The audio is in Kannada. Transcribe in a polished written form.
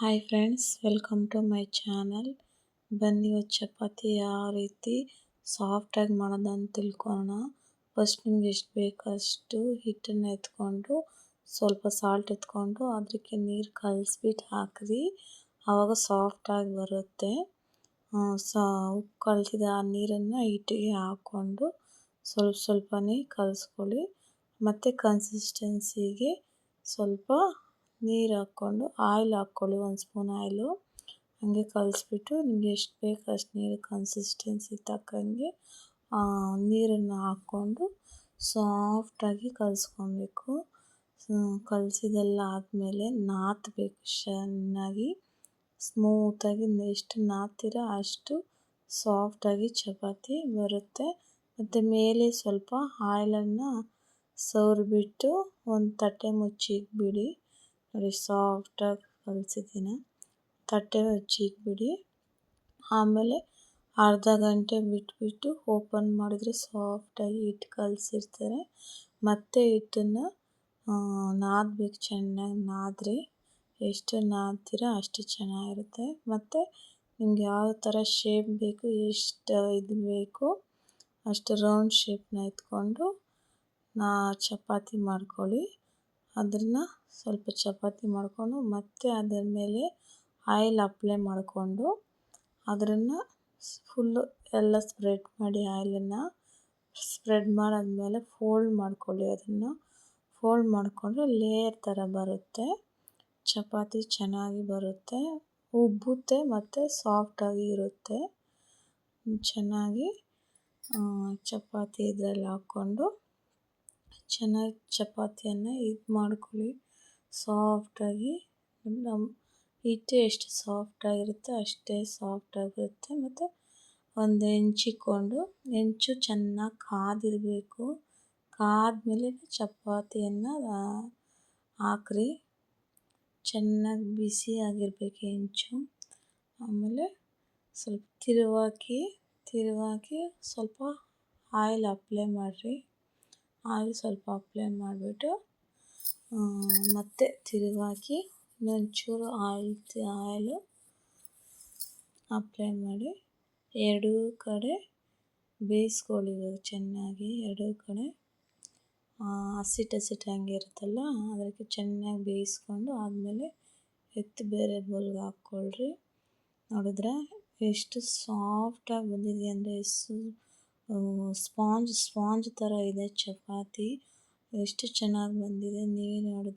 Hi friends, welcome to my channel. ಬನ್ನಿ ಇವತ್ತು ಚಪಾತಿ ಯಾವ ರೀತಿ ಸಾಫ್ಟಾಗಿ ಮಾಡೋದಂತ ತಿಳ್ಕೊಳ್ಳೋಣ. ಫಸ್ಟ್ ನಿಮ್ಗೆ ಎಷ್ಟು ಬೇಕೋ ಅಷ್ಟು ಹಿಟ್ಟನ್ನು ಎತ್ಕೊಂಡು ಸ್ವಲ್ಪ ಸಾಲ್ಟ್ ಎತ್ಕೊಂಡು ಅದಕ್ಕೆ ನೀರು ಕಲಿಸ್ಬಿಟ್ಟು ಹಾಕ್ರಿ. ಆವಾಗ ಸಾಫ್ಟಾಗಿ ಬರುತ್ತೆ. ಉಪ್ಪು ಕಲಸಿದ ಆ ನೀರನ್ನು ಹಿಟ್ಟಿಗೆ ಹಾಕ್ಕೊಂಡು ಸ್ವಲ್ಪನೇ ಕಲಿಸ್ಕೊಳ್ಳಿ. ಮತ್ತು ಕನ್ಸಿಸ್ಟೆನ್ಸಿಗೆ ಸ್ವಲ್ಪ ನೀರು ಹಾಕ್ಕೊಂಡು ಆಯಿಲ್ ಹಾಕ್ಕೊಳ್ಳಿ, 1 ಸ್ಪೂನ್ ಆಯಿಲು. ಹಾಗೆ ಕಲಿಸ್ಬಿಟ್ಟು ನಿಮಗೆ ಎಷ್ಟು ಬೇಕು ಅಷ್ಟು ನೀರು ಕನ್ಸಿಸ್ಟೆನ್ಸಿ ತಕ್ಕಂಗೆ ನೀರನ್ನು ಹಾಕ್ಕೊಂಡು ಸಾಫ್ಟಾಗಿ ಕಲಿಸ್ಕೊಬೇಕು. ಕಲಸಿದೆಲ್ಲ ಆದಮೇಲೆ ನಾದಬೇಕು ಚೆನ್ನಾಗಿ, ಸ್ಮೂತಾಗಿ. ಎಷ್ಟು ನಾದ್ತೀರ ಅಷ್ಟು ಸಾಫ್ಟಾಗಿ ಚಪಾತಿ ಬರುತ್ತೆ. ಮತ್ತು ಮೇಲೆ ಸ್ವಲ್ಪ ಆಯಿಲನ್ನು ಸವರಿಬಿಟ್ಟು ಒಂದು ತಟ್ಟೆ ಮುಚ್ಚಿಕ್ಬಿಡಿ. ನೋಡಿ, ಸಾಫ್ಟಾಗಿ ಕಲಿಸಿದ್ದೀನಿ. ತಟ್ಟೆ ಮುಚ್ಚಿಕ್ಬಿಡಿ. ಆಮೇಲೆ ಅರ್ಧ ಗಂಟೆ ಬಿಟ್ಬಿಟ್ಟು ಓಪನ್ ಮಾಡಿದ್ರೆ ಸಾಫ್ಟಾಗಿ ಹಿಟ್ಟು ಕಲಸಿರ್ತಾರೆ. ಮತ್ತೆ ಹಿಟ್ಟನ್ನು ನಾದಬೇಕು, ಚೆನ್ನಾಗಿ ನಾದ್ರಿ. ಎಷ್ಟು ನಾದ್ತೀರ ಅಷ್ಟು ಚೆನ್ನಾಗಿರುತ್ತೆ. ಮತ್ತು ನಿಮ್ಗೆ ಯಾವ ಥರ ಶೇಪ್ ಬೇಕು, ಎಷ್ಟು ಇದು ಬೇಕು ಅಷ್ಟು ರೌಂಡ್ ಶೇಪ್ನ ಎತ್ಕೊಂಡು ಚಪಾತಿ ಮಾಡ್ಕೊಳ್ಳಿ. ಅದನ್ನು ಸ್ವಲ್ಪ ಚಪಾತಿ ಮಾಡಿಕೊಂಡು ಮತ್ತೆ ಅದರ ಮೇಲೆ ಆಯಿಲ್ ಅಪ್ಲೈ ಮಾಡಿಕೊಂಡು ಅದನ್ನು ಫುಲ್ಲು ಎಲ್ಲ ಸ್ಪ್ರೆಡ್ ಮಾಡಿ. ಆಯಿಲನ್ನು ಸ್ಪ್ರೆಡ್ ಮಾಡಾದ್ಮೇಲೆ ಫೋಲ್ಡ್ ಮಾಡ್ಕೊಳ್ಳಿ. ಅದನ್ನು ಫೋಲ್ಡ್ ಮಾಡಿಕೊಂಡ್ರೆ ಲೇಯರ್ ಥರ ಬರುತ್ತೆ. ಚಪಾತಿ ಚೆನ್ನಾಗಿ ಬರುತ್ತೆ, ಉಬ್ಬುತ್ತೆ ಮತ್ತು ಸಾಫ್ಟಾಗಿ ಇರುತ್ತೆ. ಚೆನ್ನಾಗಿ ಚಪಾತಿ ಇದರಲ್ಲಿ ಹಾಕ್ಕೊಂಡು ಚೆನ್ನಾಗಿ ಚಪಾತಿಯನ್ನು ಇದು ಮಾಡ್ಕೊಳ್ಳಿ ಸಾಫ್ಟಾಗಿ. ಹಿಟ್ಟು ಎಷ್ಟು ಸಾಫ್ಟಾಗಿರುತ್ತೆ ಅಷ್ಟೇ ಸಾಫ್ಟಾಗಿರುತ್ತೆ. ಮತ್ತು ಒಂದು ಹೆಂಚಿಕೊಂಡು, ಹೆಂಚು ಚೆನ್ನಾಗಿ ಕಾದಿರಬೇಕು. ಕಾದ್ಮೇಲೆ ಚಪಾತಿಯನ್ನು ಹಾಕ್ರಿ. ಚೆನ್ನಾಗಿ ಬಿಸಿಯಾಗಿರ್ಬೇಕು ಹೆಂಚು. ಆಮೇಲೆ ಸ್ವಲ್ಪ ತಿರುವಾಗಿ ಸ್ವಲ್ಪ ಆಯಿಲ್ ಅಪ್ಲೈ ಮಾಡಿರಿ. ಆಯಿಲ್ ಸ್ವಲ್ಪ ಅಪ್ಲೈ ಮಾಡಿಬಿಟ್ಟು ಮತ್ತೆ ತಿರುವಾಗಿ ಇನ್ನೊಂಚೂರು ಆಯಿಲು ಅಪ್ಲೈ ಮಾಡಿ ಎರಡೂ ಕಡೆ ಬೇಯಿಸ್ಕೊಳ್ಳಿ ಚೆನ್ನಾಗಿ. ಎರಡೂ ಕಡೆ ಹಸಿಟ್ಟು ಹಂಗೆ ಇರುತ್ತಲ್ಲ, ಅದಕ್ಕೆ ಚೆನ್ನಾಗಿ ಬೇಯಿಸ್ಕೊಂಡು ಆದಮೇಲೆ ಎತ್ತಿ ಬೇರೆ ಬೌಲ್ಗೆ ಹಾಕ್ಕೊಳ್ರಿ. ನೋಡಿದ್ರೆ ಎಷ್ಟು ಸಾಫ್ಟಾಗಿ ಬಂದಿದೆ ಅಂದರೆ ಸ್ಪಾಂಜ್ ಥರ ಇದೆ ಚಪಾತಿ. ಎಷ್ಟು ಚೆನ್ನಾಗಿ ಬಂದಿದೆ, ನೀವೇ ನೋಡಿ.